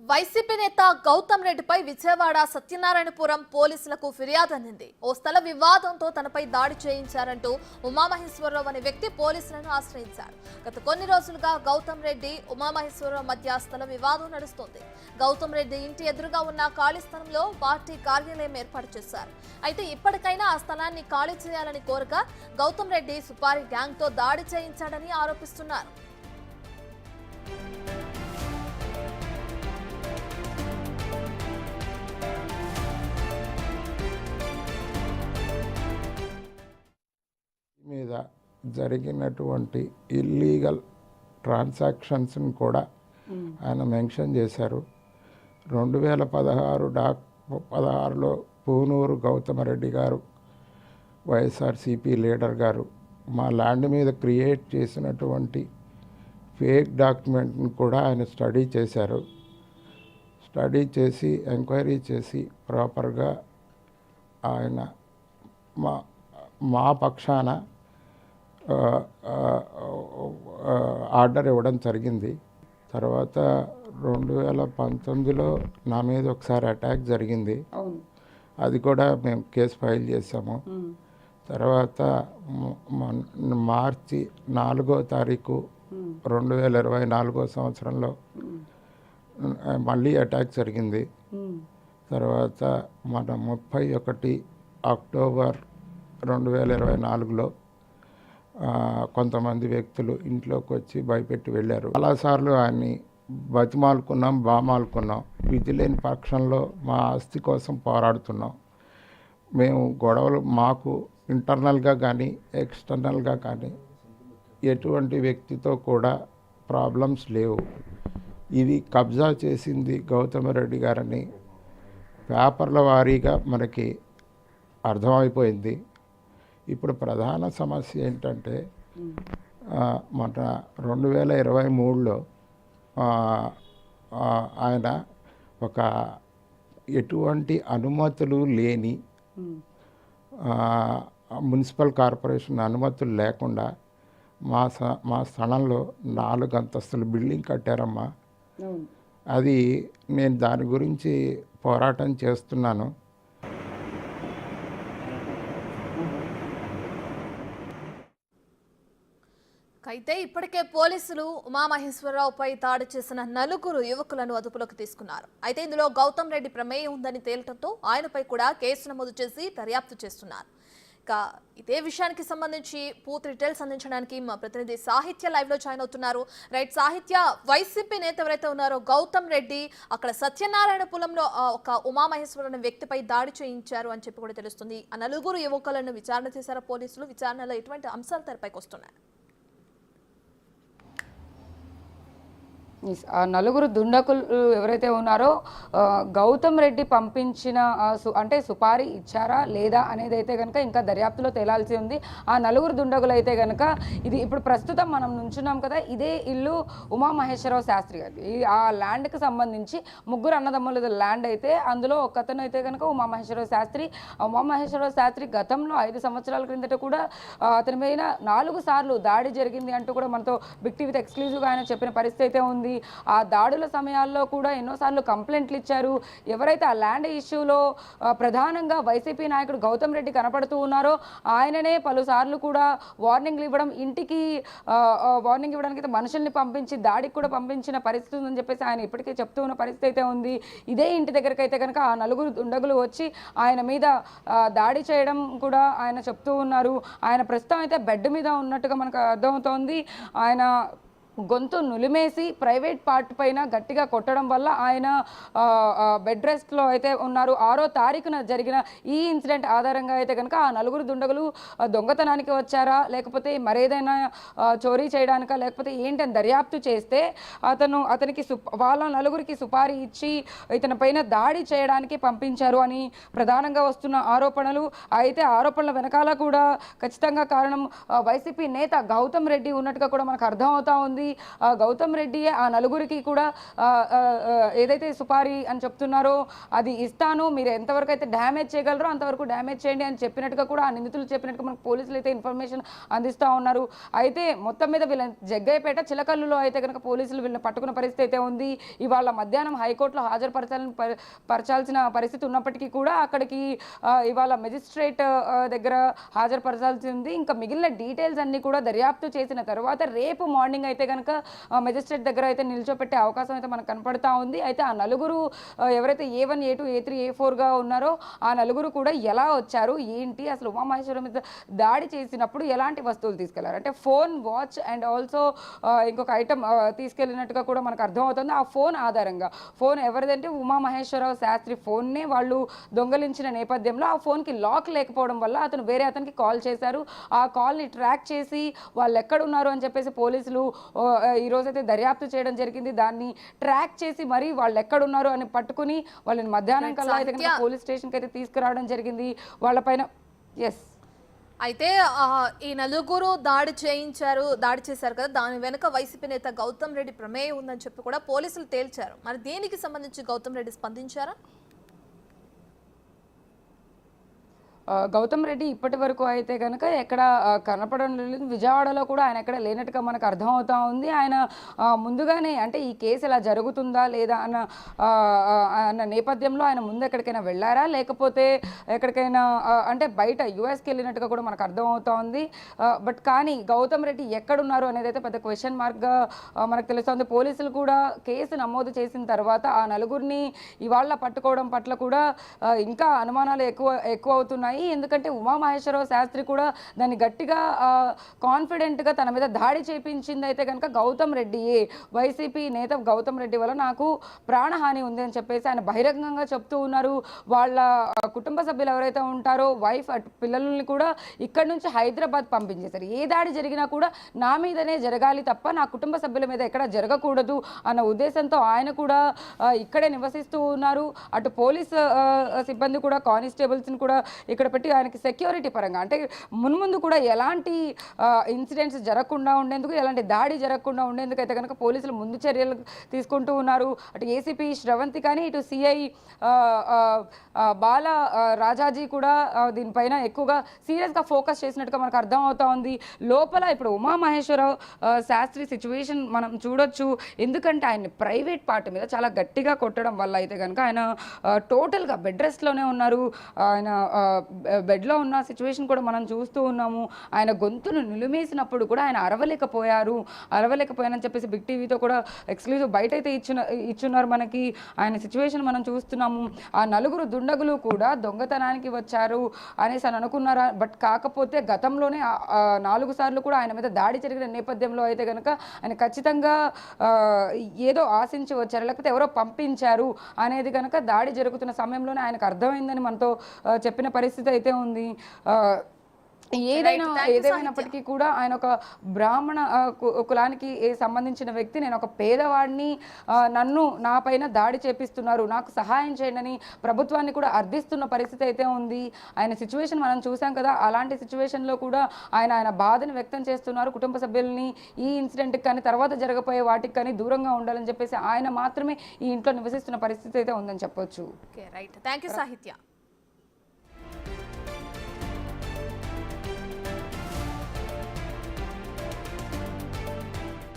YCP నేత గౌతమ్ రెడ్డిపై విజయవాడ సత్యనారాయణపురం పోలీసులకు ఫిర్యాదు అందింది. ఓ స్థల వివాదంతో తనపై దాడి చేయించారంటూ ఉమామహేశ్వరరావు అనే వ్యక్తి పోలీసులను ఆశ్రయించారు. గత కొన్ని రోజులుగా గౌతమ్ రెడ్డి ఉమామహేశ్వరరావు మధ్య స్థల వివాదం నడుస్తోంది. గౌతమ్ రెడ్డి ఇంటి ఎదురుగా ఉన్న ఖాళీ స్థలంలో పార్టీ కార్యాలయం ఏర్పాటు చేశారు. అయితే ఇప్పటికైనా ఆ స్థలాన్ని ఖాళీ చేయాలని కోరగా గౌతమ్ రెడ్డి సుపారీ గ్యాంగ్ తో దాడి చేయించాడని ఆరోపిస్తున్నారు. మీద జరిగినటువంటి ఇల్లీగల్ ట్రాన్సాక్షన్స్ని కూడా ఆయన మెన్షన్ చేశారు. 2016లో పూనూరు గౌతమరెడ్డి గారు వైఎస్ఆర్సీపీ లీడర్ గారు మా ల్యాండ్ మీద క్రియేట్ చేసినటువంటి ఫేక్ డాక్యుమెంట్ని కూడా ఆయన స్టడీ చేశారు. స్టడీ చేసి ఎంక్వైరీ చేసి ప్రాపర్గా ఆయన మా పక్షాన ఆర్డర్ ఇవ్వడం జరిగింది. తర్వాత 2019లో నా మీద ఒకసారి అటాక్ జరిగింది. అది కూడా మేము కేసు ఫైల్ చేసాము. తర్వాత మార్చి 4వ తారీఖు 2024 సంవత్సరంలో మళ్ళీ అటాక్ జరిగింది. తర్వాత మన 31 అక్టోబర్ 2024లో కొంతమంది వ్యక్తులు ఇంట్లోకి వచ్చి భయపెట్టి వెళ్ళారు. చాలాసార్లు ఆయన్ని బతిమాలుకున్నాం, బామాలుకున్నాం. విధి లేని పక్షంలో మా ఆస్తి కోసం పోరాడుతున్నాం. మేము గొడవలు మాకు ఇంటర్నల్గా కానీ ఎక్స్టర్నల్గా కానీ ఎటువంటి వ్యక్తితో కూడా ప్రాబ్లమ్స్ లేవు. ఇది కబ్జా చేసింది గౌతమరెడ్డి గారని పేపర్ల వారీగా మనకి అర్థమైపోయింది. ఇప్పుడు ప్రధాన సమస్య ఏంటంటే మన 2023లో ఆయన ఒక ఎటువంటి అనుమతులు లేని మున్సిపల్ కార్పొరేషన్ అనుమతులు లేకుండా మా స్థలంలో 4 అంతస్తుల బిల్డింగ్ కట్టారమ్మా. అది నేను దాని గురించి పోరాటం చేస్తున్నాను. అయితే ఇప్పటికే పోలీసులు ఉమామహేశ్వరరావుపై దాడి చేసిన 4 యువకులను అదుపులోకి తీసుకున్నారు. అయితే ఇందులో గౌతమ్ రెడ్డి ప్రమేయం ఉందని తేలటంతో ఆయనపై కూడా కేసు నమోదు చేసి దర్యాప్తు చేస్తున్నారు. ఇక ఇదే విషయానికి సంబంధించి పూర్తి డీటెయిల్స్ అందించడానికి మా ప్రతినిధి సాహిత్య లైవ్ లో జాయిన్ అవుతున్నారు. రైట్ సాహిత్య, వైసీపీ నేత ఎవరైతే ఉన్నారో గౌతమ్ రెడ్డి అక్కడ సత్యనారాయణపురంలో ఒక ఉమామహేశ్వర వ్యక్తిపై దాడి చేయించారు అని చెప్పి కూడా తెలుస్తుంది. ఆ 4 యువకులను విచారణ చేశారు పోలీసులు. విచారణలో ఎటువంటి అంశాలు తెరపైకి వస్తున్నాయి? ఆ 4 దుండకులు ఎవరైతే ఉన్నారో గౌతమ్ రెడ్డి పంపించిన అంటే సుపారీ ఇచ్చారా లేదా అనేది అయితే కనుక ఇంకా దర్యాప్తులో తేలాల్సి ఉంది. ఆ 4 దుండగులు అయితే కనుక ఇది ఇప్పుడు ప్రస్తుతం మనం నుంచున్నాం కదా, ఇదే ఇల్లు ఉమామహేశ్వరరావు శాస్త్రి గారి. ఆ ల్యాండ్కి సంబంధించి 3 అన్నదమ్ముల ల్యాండ్ అయితే అందులో ఒకతను అయితే కనుక ఉమామహేశ్వరరావు శాస్త్రి. ఉమామహేశ్వరరావు శాస్త్రి గతంలో 5 సంవత్సరాల క్రిందట కూడా అతని మీద 4 సార్లు దాడి జరిగింది అంటూ కూడా మనతో బిగ్ టీవీతో ఎక్స్క్లూజివ్గా ఆయన చెప్పిన పరిస్థితి అయితే ఉంది. ఆ దాడుల సమయాల్లో కూడా ఎన్నోసార్లు కంప్లైంట్లు ఇచ్చారు. ఎవరైతే ఆ ల్యాండ్ ఇష్యూలో ప్రధానంగా వైసీపీ నాయకుడు గౌతమ్ రెడ్డి కనపడుతూ ఉన్నారో ఆయననే పలుసార్లు కూడా వార్నింగ్లు ఇవ్వడం, ఇంటికి వార్నింగ్ ఇవ్వడానికి మనుషుల్ని పంపించి దాడికి కూడా పంపించిన పరిస్థితి ఉందని చెప్పేసి ఆయన ఇప్పటికే చెప్తూ ఉన్న పరిస్థితి అయితే ఉంది. ఇదే ఇంటి దగ్గరికి అయితే కనుక ఆ 4 దుండగులు వచ్చి ఆయన మీద దాడి చేయడం కూడా ఆయన చెప్తూ ఉన్నారు. ఆయన ప్రస్తుతం అయితే బెడ్ మీద ఉన్నట్టుగా మనకు అర్థమవుతోంది. ఆయన గొంతు నులిమేసి ప్రైవేట్ పార్ట్ పైన గట్టిగా కొట్టడం వల్ల ఆయన బెడ్ రెస్ట్లో అయితే ఉన్నారు. 6వ తారీఖున జరిగిన ఈ ఇన్సిడెంట్ ఆధారంగా అయితే కనుక ఆ 4 దుండగులు దొంగతనానికి వచ్చారా లేకపోతే మరేదైనా చోరీ చేయడానికా లేకపోతే ఏంటని దర్యాప్తు చేస్తే అతనికి వాళ్ళ 4గురికి సుపారీ ఇచ్చి ఇతని పైన దాడి చేయడానికి పంపించారు అని ప్రధానంగా వస్తున్న ఆరోపణలు. అయితే ఆరోపణల వెనకాల కూడా ఖచ్చితంగా కారణం వైసీపీ నేత గౌతమ్ రెడ్డి ఉన్నట్టుగా కూడా మనకు అర్థమవుతా ఉంది. చేసింది గౌతమ్ రెడ్డియే. ఆ నలుగురికి కూడా ఏదైతే సుపారీ అని చెప్తున్నారో అది ఇస్తాను, మీరు ఎంతవరకు అయితే డ్యామేజ్ చేయగలరో అంతవరకు డ్యామేజ్ చేయండి అని చెప్పినట్టుగా కూడా, ఆ నిందితులు చెప్పినట్టుగా మనకు పోలీసులు అయితే ఇన్ఫర్మేషన్ అందిస్తూ ఉన్నారు. అయితే మొత్తం మీద వీళ్ళని జగ్గయ్యపేట చిలకల్లులో అయితే కనుక పోలీసులు వీళ్ళని పట్టుకున్న పరిస్థితి అయితే ఉంది. ఇవాళ మధ్యాహ్నం హైకోర్టులో పరచాల్సిన పరిస్థితి ఉన్నప్పటికీ కూడా అక్కడికి ఇవాళ మెజిస్ట్రేట్ దగ్గర హాజరుపరచాల్సి ఉంది. ఇంకా మిగిలిన డీటెయిల్స్ అన్ని కూడా దర్యాప్తు చేసిన తర్వాత రేపు మార్నింగ్ అయితే కనుక మెజిస్ట్రేట్ దగ్గర అయితే నిల్చోపెట్టే అవకాశం అయితే మనకు కనపడతా ఉంది. అయితే ఆ నలుగురు ఎవరైతే A1, A2, A3, A4గా ఉన్నారో ఆ నలుగురు కూడా ఎలా వచ్చారు, ఏంటి, అసలు ఉమామహేశ్వరం మీద దాడి చేసినప్పుడు ఎలాంటి వస్తువులు తీసుకెళ్లారు అంటే ఫోన్, వాచ్ అండ్ ఆల్సో ఇంకొక ఐటమ్ తీసుకెళ్ళినట్టుగా కూడా మనకు అర్థమవుతుంది. ఆ ఫోన్ ఆధారంగా, ఫోన్ ఎవరిదంటే ఉమామహేశ్వరరావు శాస్త్రి ఫోన్నే వాళ్ళు దొంగలించిన నేపథ్యంలో ఆ ఫోన్కి లాక్ లేకపోవడం వల్ల అతను వేరే అతనికి కాల్ చేశారు. ఆ కాల్ని ట్రాక్ చేసి వాళ్ళు ఎక్కడున్నారు అని చెప్పేసి పోలీసులు ఈరోజైతే దర్యాప్తు చేయడం జరిగింది. దాన్ని ట్రాక్ చేసి మరి వాళ్ళు ఎక్కడున్నారు అని పట్టుకుని వాళ్ళని మధ్యాహ్నం కల్లా అయితే పోలీస్ స్టేషన్కి అయితే తీసుకురావడం జరిగింది. వాళ్ళపైన అయితే ఈ నలుగురు దాడి చేశారు కదా, దాని వెనుక వైసీపీ నేత గౌతమ్ రెడ్డి ప్రమేయం ఉందని చెప్పి కూడా పోలీసులు తేల్చారు. మరి దీనికి సంబంధించి గౌతమ్ రెడ్డి స్పందించారా? గౌతమ్ రెడ్డి ఇప్పటి వరకు అయితే కనుక ఎక్కడ కనపడడం లేదు. విజయవాడలో కూడా ఆయన ఎక్కడ లేనట్టుగా మనకు అర్థమవుతా ఉంది. ఆయన ముందుగానే అంటే ఈ కేసు ఇలా జరుగుతుందా లేదా అన్న నేపథ్యంలో ఆయన ముందు ఎక్కడికైనా వెళ్ళారా, లేకపోతే ఎక్కడికైనా అంటే బయట యుఎస్కి వెళ్ళినట్టుగా కూడా మనకు అర్థమవుతా ఉంది. బట్ కానీ గౌతమ్ రెడ్డి ఎక్కడున్నారు అనేది అయితే పెద్ద క్వశ్చన్ మార్క్గా మనకు తెలుస్తుంది. పోలీసులు కూడా కేసు నమోదు చేసిన తర్వాత ఆ నలుగురిని ఇవాళ పట్టుకోవడం పట్ల కూడా ఇంకా అనుమానాలు ఎక్కువ అవుతున్నాయి. ఎందుకంటే ఉమామహేశ్వరరావు శాస్త్రి కూడా దాన్ని గట్టిగా కాన్ఫిడెంట్గా తన మీద దాడి చేయించింది అయితే కనుక గౌతమ్ రెడ్డియే. వైసీపీ నేత గౌతమ్ రెడ్డి వల్ల నాకు ప్రాణహాని ఉంది అని చెప్పేసి ఆయన బహిరంగంగా చెప్తూ ఉన్నారు. వాళ్ళ కుటుంబ సభ్యులు ఎవరైతే ఉంటారో వైఫ్ పిల్లల్ని కూడా ఇక్కడి నుంచి హైదరాబాద్ పంపించేశారు. ఏ దాడి జరిగినా కూడా నా మీదనే జరగాలి తప్ప నా కుటుంబ సభ్యుల మీద ఎక్కడ జరగకూడదు అన్న ఉద్దేశంతో ఆయన కూడా ఇక్కడే నివసిస్తూ ఉన్నారు. అటు పోలీస్ సిబ్బంది కూడా కానిస్టేబుల్స్ని కూడా ఇక్కడ పెట్టి ఆయనకి సెక్యూరిటీ పరంగా అంటే మున్ముందు కూడా ఎలాంటి ఇన్సిడెంట్స్ జరగకుండా ఉండేందుకు, ఎలాంటి దాడి జరగకుండా ఉండేందుకు అయితే కనుక పోలీసులు ముందు చర్యలు తీసుకుంటూ ఉన్నారు. అటు ఏసీపీ శ్రవంతి కానీ ఇటు సిఐ బాల రాజాజీ కూడా దీనిపైన ఎక్కువగా సీరియస్గా ఫోకస్ చేసినట్టుగా మనకు అర్థం అవుతా ఉంది. లోపల ఇప్పుడు ఉమామహేశ్వరరావు శాస్త్రి సిచ్యువేషన్ మనం చూడొచ్చు. ఎందుకంటే ఆయన ప్రైవేట్ పార్ట్ మీద చాలా గట్టిగా కొట్టడం వల్ల అయితే కనుక ఆయన టోటల్గా బెడ్ రెస్ట్లోనే ఉన్నారు. ఆయన బెడ్లో ఉన్న సిచ్యువేషన్ కూడా మనం చూస్తూ ఉన్నాము. ఆయన గొంతును నిలుమేసినప్పుడు కూడా ఆయన అరవలేకపోయానని చెప్పేసి బిగ్ టీవీతో కూడా ఎక్స్క్లూజివ్ బయట అయితే ఇచ్చున్నారు మనకి. ఆయన సిచ్యువేషన్ మనం చూస్తున్నాము. ఆ నలుగురు దుండగులు కూడా దొంగతనానికి వచ్చారు అనేసి అని అనుకున్నారా, బట్ కాకపోతే గతంలోనే 4 సార్లు కూడా ఆయన మీద దాడి జరిగిన నేపథ్యంలో అయితే కనుక ఆయన ఖచ్చితంగా ఏదో ఆశించి వచ్చారు, లేకపోతే ఎవరో పంపించారు అనేది కనుక దాడి జరుగుతున్న సమయంలోనే ఆయనకు అర్థమైందని మనతో చెప్పిన పరిస్థితి అయితే ఉంది. ఏదైనప్పటికీ కూడా ఆయన ఒక బ్రాహ్మణ కులానికి సంబంధించిన వ్యక్తి. నేను ఒక పేదవాడిని, నా పైన దాడి చేపిస్తున్నారు, నాకు సహాయం చేయండి అని ప్రభుత్వాన్ని కూడా అర్థిస్తున్న పరిస్థితి అయితే ఉంది. ఆయన సిచ్యువేషన్ మనం చూసాం కదా, అలాంటి సిచ్యువేషన్లో కూడా ఆయన బాధను వ్యక్తం చేస్తున్నారు. కుటుంబ సభ్యుల్ని ఈ ఇన్సిడెంట్కి కానీ తర్వాత జరగబోయే వాటికి కానీ దూరంగా ఉండాలని చెప్పేసి ఆయన మాత్రమే ఈ ఇంట్లో నివసిస్తున్న పరిస్థితి అయితే ఉందని చెప్పొచ్చు. రైట్, థ్యాంక్ యూ సాహిత్య.